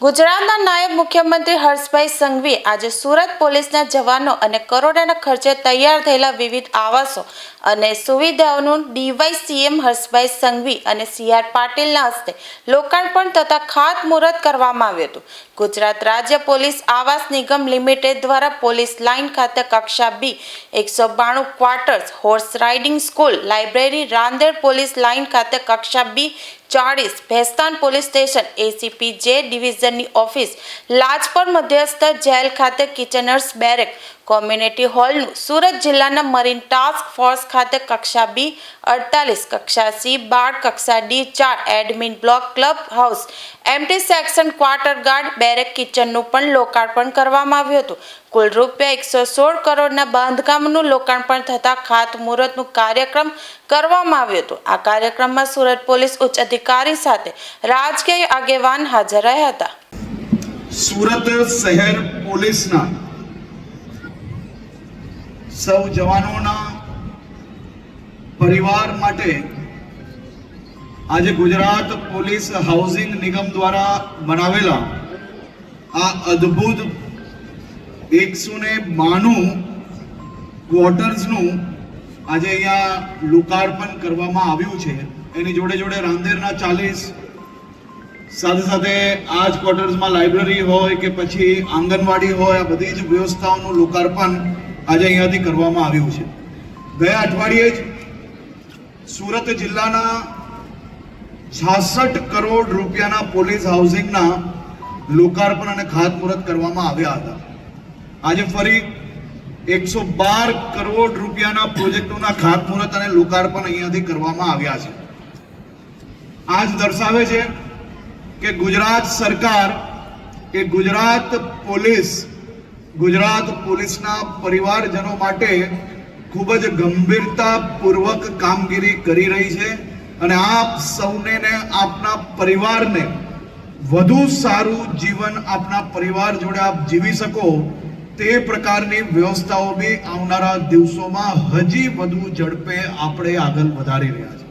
ગુજરાતના નાયબ મુખ્યમંત્રી હર્ષભાઈ સંઘવી આજે સુરત પોલીસના જવાનો અને કરોડોના ખર્ચે તૈયાર થયેલા વિવિધ આવાસો અને સુવિધાઓનું ડીવાયસીએમ હર્ષભાઈ સંઘવી અને CR પાટીલના હસ્તે લોકાર્પણ તથા ખાતમુહૂર્ત કરવામાં આવ્યું હતું। ગુજરાત રાજ્ય પોલીસ આવાસ નિગમ લિમિટેડ દ્વારા પોલીસ લાઇન ખાતે કક્ષા B 192 quarters, horse riding school, library, Rander police line ખાતે કક્ષા B 40 Bhestan police station, ACP J ડિવિઝનની ઓફિસ, લાજપોર મધ્યસ્થ જેલ ખાતે કિચનર્સ બેરેક, કોમ્યુનિટી હોલનું, સુરત જિલ્લાના મરીન ટાસ્ક ફોર્સ ખાતે કક્ષા B 48, કક્ષા C 12, કક્ષા D 4 admin block, club house, MT section, quarter guard, barrack, કિચનનું પણ લોકાર્પણ કરવામાં આવ્યું હતું। કુલ રૂપિયા 116 કરોડના બાંધકામનું લોકાર્પણ થતા ખાતમુહૂર્તનું કાર્યક્રમ કરવામાં આવ્યું હતું। આ કાર્યક્રમમાં સુરત પોલીસ ઉચ્ચ અધિકારી સાથે રાજકીય આગેવાન હાજર રહ્યા હતા। સુરત શહેર પોલીસના સૌ જવાનોના પરિવાર માટે આજે ગુજરાત પોલીસ હાઉસિંગ નિગમ દ્વારા બનાવેલા આ અદ્ભુત 192 ક્વાર્ટર્સનું આજે અહીંયા લોકાર્પણ કરવામાં આવ્યું છે। એની જોડે જોડે રાંદેરના 40 સાથે આ જ ક્વાર્ટર્સમાં લાઇબ્રેરી હોય કે પછી આંગણવાડી હોય, આ બધી જ વ્યવસ્થાઓનું લોકાર્પણ આજે અહીંયાથી કરવામાં આવ્યું છે। ગયા અઠવાડિયે જ સુરત જિલ્લાના 66 કરોડ રૂપિયાના પોલીસ હાઉસિંગના લોકાર્પણ અને ખાતમુહૂર્ત કરવામાં આવ્યા હતા। આજે ફરી 112 કરોડ રૂપિયાના પ્રોજેક્ટોના ખાતમુહૂર્ત અને લોકાર્પણ અહીંયાથી કરવામાં આવ્યા છે। આ જ દર્શાવે છે કે ગુજરાત સરકાર એ ગુજરાત પોલીસના પરિવારજનો માટે ખૂબ જ ગંભીરતાપૂર્વક કામગીરી કરી રહી છે અને આપ સૌને આપના પરિવારને વધુ સારું જીવન આપના પરિવાર જોડે આપ જીવી શકો તે પ્રકારની વ્યવસ્થાઓ બી આવનારા દિવસોમાં હજી વધુ ઝડપે આપણે આગળ વધારી રહ્યા છીએ।